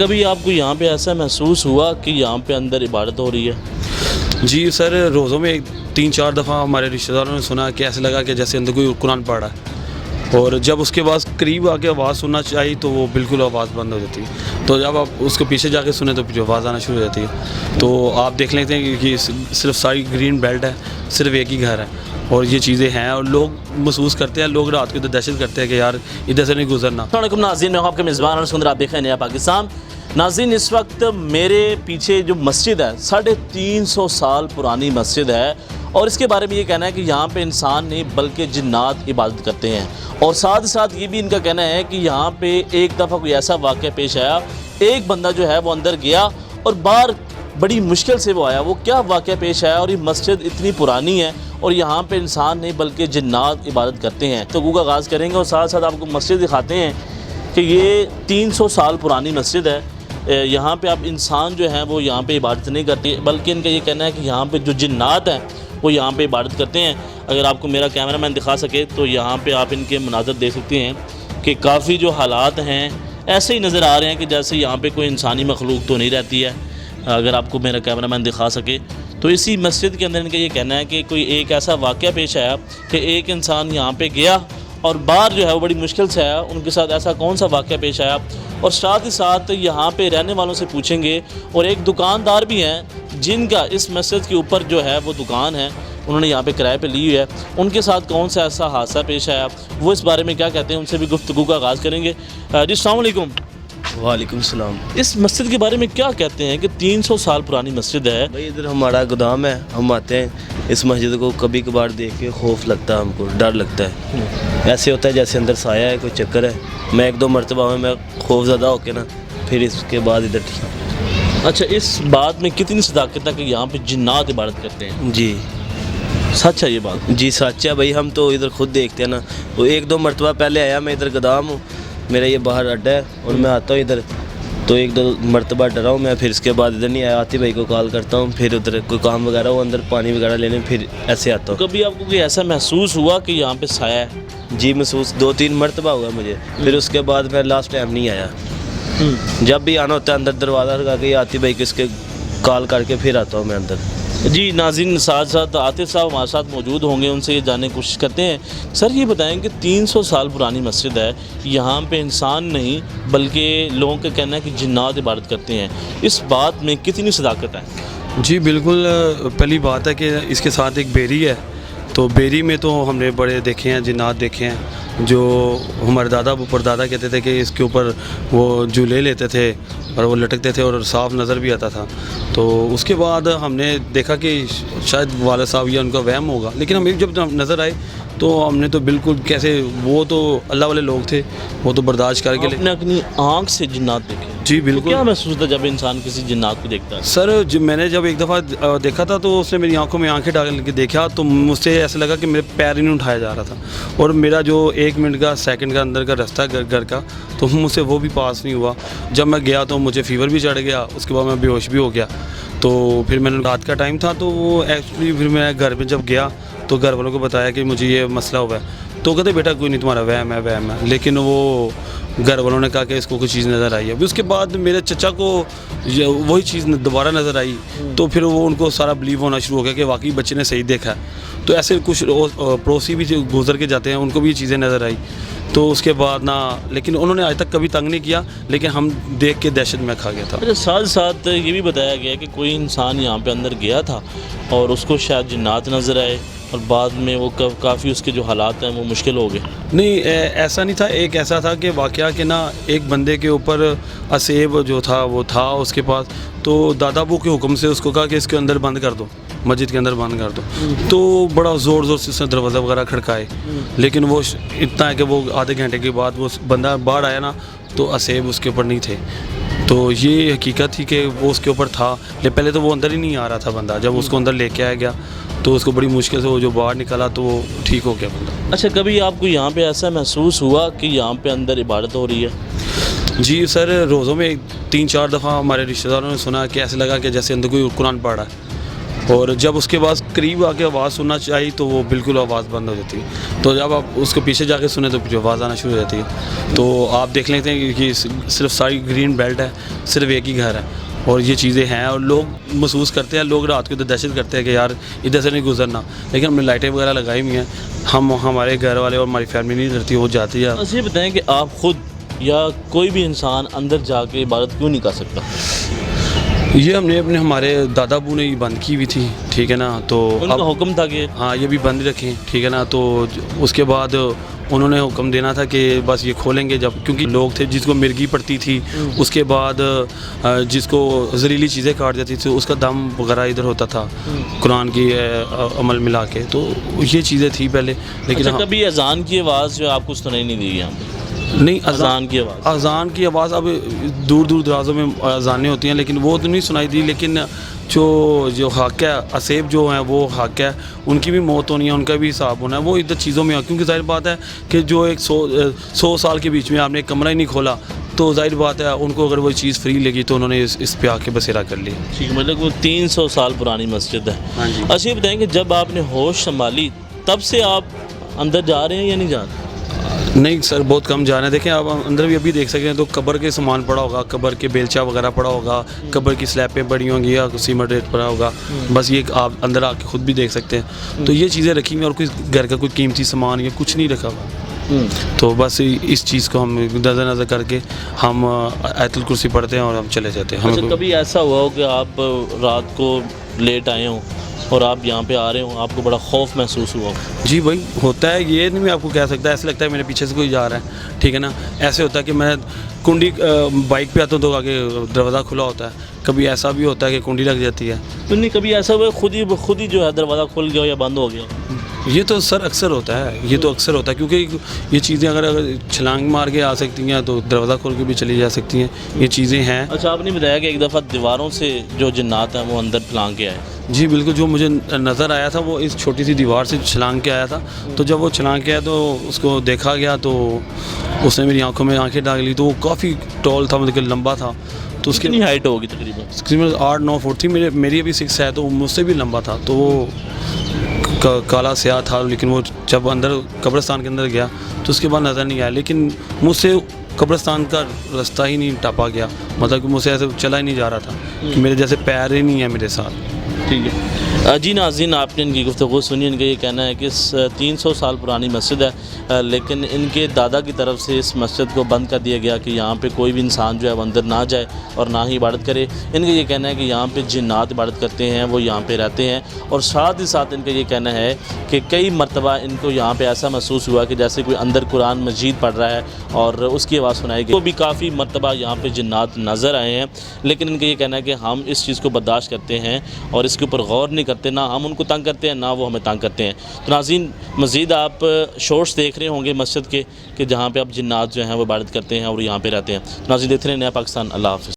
کبھی آپ کو یہاں پہ ایسا محسوس ہوا کہ یہاں پہ اندر عبادت ہو رہی ہے؟ جی سر، روزوں میں 3-4 دفعہ ہمارے رشتہ داروں نے سنا کہ ایسے لگا کہ جیسے اندر کوئی قرآن پڑھ رہا ہے، اور جب اس کے بعد قریب آ کے آواز سننا چاہیے تو وہ بالکل آواز بند ہو جاتی ہے، تو جب آپ اس کے پیچھے جا کے سنیں تو پھر آواز آنا شروع ہو جاتی ہے۔ تو آپ دیکھ لیتے ہیں کہ صرف ساری گرین بیلٹ ہے، صرف ایک ہی گھر ہے اور یہ چیزیں ہیں، اور لوگ محسوس کرتے ہیں، لوگ رات کو ادھر دہشت کرتے ہیں کہ یار ادھر سے نہیں گزرنا۔ السلام علیکم ناظرین، میں آپ کے میزبان اور سندر، آپ دیکھ رہے ہیں نیا پاکستان۔ ناظرین، اس وقت میرے پیچھے جو مسجد ہے 350 سال پرانی مسجد ہے، اور اس کے بارے میں یہ کہنا ہے کہ یہاں پہ انسان نہیں بلکہ جنات عبادت کرتے ہیں، اور ساتھ ساتھ یہ بھی ان کا کہنا ہے کہ یہاں پہ ایک دفعہ کوئی ایسا واقعہ پیش آیا، ایک بندہ جو ہے وہ اندر گیا اور باہر بڑی مشکل سے وہ آیا۔ وہ کیا واقعہ پیش آیا، اور یہ مسجد اتنی پرانی ہے اور یہاں پہ انسان نہیں بلکہ جنات عبادت کرتے ہیں، تو گفتگو کا آغاز کریں گے اور ساتھ ساتھ آپ کو مسجد دکھاتے ہیں کہ یہ 300 سال پرانی مسجد ہے۔ یہاں پہ اب انسان جو ہیں وہ یہاں پہ عبادت نہیں کرتے، بلکہ ان کا یہ کہنا ہے کہ یہاں پہ جو جنات ہیں وہ یہاں پہ عبادت کرتے ہیں۔ اگر آپ کو میرا کیمرہ مین دکھا سکے تو یہاں پہ آپ ان کے مناظر دیکھ سکتے ہیں کہ کافی جو حالات ہیں ایسے ہی نظر آ رہے ہیں کہ جیسے یہاں پہ کوئی انسانی مخلوق تو نہیں رہتی ہے۔ اگر آپ کو میرا کیمرہ مین دکھا سکے تو اسی مسجد کے اندر ان کا یہ کہنا ہے کہ کوئی ایک ایسا واقعہ پیش آیا کہ ایک انسان یہاں پہ گیا اور باہر جو ہے وہ بڑی مشکل سے آیا۔ ان کے ساتھ ایسا کون سا واقعہ پیش آیا، اور ساتھ ہی ساتھ یہاں پہ رہنے والوں سے پوچھیں گے، اور ایک دکاندار بھی ہیں جن کا اس مسجد کے اوپر جو ہے وہ دکان ہے، انہوں نے یہاں پہ کرائے پہ لی ہوئی ہے، ان کے ساتھ کون سا ایسا حادثہ پیش آیا، وہ اس بارے میں کیا کہتے ہیں، ان سے بھی گفتگو کا آغاز کریں گے۔ جی السلام علیکم۔ وعلیکم السلام۔ اس مسجد کے بارے میں کیا کہتے ہیں کہ 300 سال پرانی مسجد ہے؟ بھائی ادھر ہمارا گودام ہے، ہم آتے ہیں اس مسجد کو کبھی کبھار دیکھ کے خوف لگتا ہے، ہم کو ڈر لگتا ہے، ایسے ہوتا ہے جیسے اندر سایہ ہے، کوئی چکر ہے۔ میں 1-2 مرتبہ میں خوف زدہ ہو کے نا پھر اس کے بعد ادھر ٹھیک۔ اچھا، اس بات میں کتنی صداقت ہے کہ یہاں پہ جنات عبادت کرتے ہیں؟ جی سچ ہے یہ بات؟ جی سچ ہے بھائی، ہم تو ادھر خود دیکھتے ہیں نا۔ وہ 1-2 مرتبہ پہلے آیا، میں ادھر گودام ہوں، میرا یہ باہر اڈا ہے اور میں آتا ہوں ادھر، تو 1-2 مرتبہ ڈرا ہوں میں، پھر اس کے بعد ادھر نہیں آیا، آتی بھائی کو کال کرتا ہوں، پھر ادھر کوئی کام وغیرہ ہو اندر پانی وغیرہ لینے، پھر ایسے آتا ہوں۔ کبھی آپ کو کوئی ایسا محسوس ہوا کہ یہاں پہ سایہ ہے؟ جی محسوس 2-3 مرتبہ ہوا مجھے، پھر اس کے بعد میں لاسٹ ٹائم نہیں آیا۔ جب بھی آنا ہوتا ہے اندر دروازہ لگا کے آتی بھائی کس کے کال کر کے پھر آتا ہوں میں اندر۔ جی ناظرین، ساتھ ساتھ عاطف صاحب ہمارے ساتھ موجود ہوں گے، ان سے یہ جاننے کی کوشش کرتے ہیں۔ سر یہ بتائیں کہ 300 سال پرانی مسجد ہے، یہاں پہ انسان نہیں بلکہ لوگوں کا کہنا ہے کہ جنات عبادت کرتے ہیں، اس بات میں کتنی صداقت ہے؟ جی بالکل، پہلی بات ہے کہ اس کے ساتھ ایک بیری ہے، تو بیری میں تو ہم نے بڑے دیکھے ہیں، جنات دیکھے ہیں، جو ہمارے دادا پردادا کہتے تھے کہ اس کے اوپر وہ جھولے لیتے تھے اور وہ لٹکتے تھے اور صاف نظر بھی آتا تھا۔ تو اس کے بعد ہم نے دیکھا کہ شاید والد صاحب یا ان کا وہم ہوگا، لیکن ہمیں جب نظر آئے تو ہم نے تو بالکل کیسے، وہ تو اللہ والے لوگ تھے، وہ تو برداشت کر کے آپ نے اپنی آنکھ سے جنات دیکھے؟ جی بالکل۔ کیا محسوس ہوتا جب انسان کسی جنات کو دیکھتا ہے؟ سر میں نے جب ایک دفعہ دیکھا تھا تو اس نے میری آنکھوں میں آنکھیں ڈال کے دیکھا تو مجھ سے ایسا لگا کہ میرے پیر ہی نہیں اٹھایا جا رہا تھا، اور میرا جو 1 منٹ کا سیکنڈ کا اندر کا رستہ گھر کا، تو مجھ سے وہ بھی پاس نہیں ہوا۔ جب میں گیا تو مجھے فیور بھی چڑھ گیا، اس کے بعد میں بے ہوش بھی ہو گیا۔ تو پھر میں نے رات کا ٹائم تھا، تو وہ ایکچولی پھر میں گھر میں جب گیا تو گھر والوں کو بتایا کہ مجھے یہ مسئلہ ہوا ہے، تو کہتے بیٹا کوئی نہیں، تمہارا وہم ہے، لیکن وہ گھر والوں نے کہا کہ اس کو کوئی چیز نظر آئی ہے۔ پھر اس کے بعد میرے چچا کو وہی چیز دوبارہ نظر آئی، تو پھر وہ ان کو سارا بلیو ہونا شروع ہو گیا کہ واقعی بچے نے صحیح دیکھا ہے۔ تو ایسے کچھ پڑوسی بھی گزر کے جاتے ہیں، ان کو بھی یہ چیزیں نظر آئی، تو اس کے بعد لیکن انہوں نے آج تک کبھی تنگ نہیں کیا، لیکن ہم دیکھ کے دہشت میں کھا گیا تھا۔ اچھا، ساتھ ساتھ یہ بھی بتایا گیا کہ کوئی انسان یہاں پہ اندر گیا تھا اور اس کو شاید جنات نظر آئے، اور بعد میں وہ کافی اس کے جو حالات ہیں وہ مشکل ہو گئے۔ نہیں ایسا نہیں تھا، ایک ایسا تھا کہ واقعہ کہ ایک بندے کے اوپر اسیب جو تھا وہ تھا اس کے پاس، تو دادا ابو کے حکم سے اس کو کہا کہ اس کے اندر بند کر دو، مسجد کے اندر بند کر دو، تو بڑا زور سے اس نے دروازہ وغیرہ کھڑکائے، لیکن وہ اتنا ہے کہ وہ آدھے گھنٹے کے بعد وہ بندہ باہر آیا نا تو اسیب اس کے اوپر نہیں تھے۔ تو یہ حقیقت تھی کہ وہ اس کے اوپر تھا، لیکن پہلے تو وہ اندر ہی نہیں آ رہا تھا بندہ، جب اس کو اندر لے کے آیا گیا تو اس کو بڑی مشکل سے وہ جو باہر نکلا تو وہ ٹھیک ہو گیا بندہ۔ اچھا، کبھی آپ کو یہاں پہ ایسا محسوس ہوا کہ یہاں پہ اندر عبادت ہو رہی ہے؟ جی سر، روزوں میں 3-4 دفعہ ہمارے رشتہ داروں نے سنا کہ ایسے لگا کہ جیسے اندر کوئی قرآن پڑھ رہا ہے، اور جب اس کے بعد قریب آ کے آواز سننا چاہیے تو وہ بالکل آواز بند ہو جاتی ہے. تو جب آپ اس کو پیچھے جا کے سنیں تو پیچھے آواز آنا شروع ہو جاتی ہے. تو آپ دیکھ لیتے ہیں کہ صرف ساری گرین بیلٹ ہے, صرف ایک ہی گھر ہے اور یہ چیزیں ہیں, اور لوگ محسوس کرتے ہیں, لوگ رات کو ادھر دہشت کرتے ہیں کہ یار ادھر سے نہیں گزرنا, لیکن ہم نے لائٹیں وغیرہ لگائی ہوئی ہیں. ہمارے گھر والے اور ہماری فیملی نہیں ڈرتی, وہ جاتی ہے. اچھا یہ بتائیں کہ آپ خود یا کوئی بھی انسان اندر جا کے عبادت کیوں نہیں کر سکتا؟ یہ ہم نے ہمارے دادا ابو نے یہ بند کی ہوئی تھی, ٹھیک ہے نا. تو ان کا حکم تھا کہ ہاں یہ بھی بند رکھیں, ٹھیک ہے نا. تو اس کے بعد انہوں نے حکم دینا تھا کہ بس یہ کھولیں گے جب, کیونکہ لوگ تھے جس کو مرگی پڑتی تھی, اس کے بعد جس کو زہریلی چیزیں کاٹ جاتی تھی اس کا دم وغیرہ ادھر ہوتا تھا قرآن کی عمل ملا کے. تو یہ چیزیں تھیں پہلے, لیکن اچھا کبھی اذان کی آواز جو آپ کو سنائی نہیں دی یہاں پہ؟ نہیں, اذان کی آواز, اذان کی آواز اب دور دور درازوں میں اذانیں ہوتی ہیں, لیکن وہ تو نہیں سنائی دی. لیکن جو حق ہے, اسیب جو ہیں وہ حق ہے, ان کی بھی موت ہونی ہے, ان کا بھی حساب ہونا ہے, وہ ادھر چیزوں میں. کیونکہ ظاہر بات ہے کہ جو ایک 100 سال کے بیچ میں آپ نے ایک کمرہ ہی نہیں کھولا, تو ظاہر بات ہے ان کو اگر وہ چیز فری لگی تو انہوں نے اس پہ آ کے بسیرا کر لی. ٹھیک ہے, مطلب وہ 300 سال پرانی مسجد ہے. ہاں جی. اچھا یہ بتائیں کہ جب آپ نے ہوش سنبھالی تب سے آپ اندر جا رہے ہیں یا نہیں جا رہے؟ نہیں سر, بہت کم جانا ہے. دیکھیں آپ اندر بھی ابھی دیکھ سکتے ہیں تو قبر کے سامان پڑا ہوگا, قبر کے بیلچا وغیرہ پڑا ہوگا, قبر کی سلیبیں پڑی ہوں گی یا سیمنٹ ریت پڑا ہوگا. بس یہ آپ اندر آ کے خود بھی دیکھ سکتے ہیں. تو یہ چیزیں رکھی ہوئی, اور کوئی گھر کا کوئی قیمتی سامان یا کچھ نہیں رکھا ہوا. تو بس اس چیز کو ہم نظر کر کے ہم آیت الکرسی پڑھتے ہیں اور ہم چلے جاتے ہیں. اچھا کبھی ایسا ہوا ہو کہ آپ رات کو لیٹ آئے ہوں اور آپ یہاں پہ آ رہے ہوں, آپ کو بڑا خوف محسوس ہوا ہو؟ جی بھائی ہوتا ہے, یہ نہیں میں آپ کو کہہ سکتا. ایسے لگتا ہے میرے پیچھے سے کوئی جا رہا ہے, ٹھیک ہے نا. ایسے ہوتا ہے کہ میں کنڈی بائک پہ آتا ہوں تو آگے دروازہ کھلا ہوتا ہے. کبھی ایسا بھی ہوتا ہے کہ کنڈی لگ جاتی ہے. تو نہیں کبھی ایسا ہوا خود ہی جو ہے دروازہ کھل گیا یا بند ہو گیا؟ یہ تو سر اکثر ہوتا ہے, یہ تو اکثر ہوتا ہے, کیونکہ یہ چیزیں اگر چھلانگ مار کے آ سکتی ہیں تو دروازہ کھول کے بھی چلی جا سکتی ہیں, یہ چیزیں ہیں. اچھا آپ نے بتایا کہ ایک دفعہ دیواروں سے جو جنات ہیں وہ اندر پھلانگ کے آئے. جی بالکل, جو مجھے نظر آیا تھا وہ اس چھوٹی سی دیوار سے چھلانگ کے آیا تھا. تو جب وہ چھلانگ کے آیا تو اس کو دیکھا گیا تو اس نے میری آنکھوں میں آنکھیں ڈال لی. تو وہ کافی ٹال تھا, مطلب کہ لمبا تھا. تو اس کی کتنی ہائٹ ہوگی تقریباً؟ 8-9 فٹ تھی. میری ابھی 6 ہے تو مجھ سے بھی لمبا تھا. تو وہ کالا سیاہ تھا, لیکن وہ جب اندر قبرستان کے اندر گیا تو اس کے بعد نظر نہیں آیا. لیکن مجھ سے قبرستان کا رستہ ہی نہیں ٹاپا گیا, مطلب کہ مجھ سے ایسے چلا ہی نہیں جا رہا تھا کہ میرے جیسے پیر ہی نہیں ہے میرے ساتھ. ٹھیک ہے جی ناظرین, آپ نے ان کی گفتگو سنی. ان کا یہ کہنا ہے کہ 300 سال پرانی مسجد ہے, لیکن ان کے دادا کی طرف سے اس مسجد کو بند کر دیا گیا کہ یہاں پہ کوئی بھی انسان جو ہے وہ اندر نہ جائے اور نہ ہی عبادت کرے. ان کا یہ کہنا ہے کہ یہاں پہ جنات عبادت کرتے ہیں, وہ یہاں پہ رہتے ہیں. اور ساتھ ہی ساتھ ان کا یہ کہنا ہے کہ کئی مرتبہ ان کو یہاں پہ ایسا محسوس ہوا کہ جیسے کوئی اندر قرآن مجید پڑھ رہا ہے اور اس کی آواز سنائی گئی. وہ بھی کافی مرتبہ یہاں پہ جنات نظر آئے ہیں, لیکن ان کا یہ کہنا ہے کہ ہم اس چیز کو برداشت کرتے ہیں اور اس کے اوپر غور نہیں کرتے, نہ ہم ان کو تنگ کرتے ہیں نہ وہ ہمیں تنگ کرتے ہیں. تو ناظرین مزید آپ شورٹس دیکھ رہے ہوں گے مسجد کے کہ جہاں پہ اب جنات جو ہیں وہ عبادت کرتے ہیں اور یہاں پہ رہتے ہیں. ناظرین دیکھتے رہے نیا پاکستان. اللہ حافظ.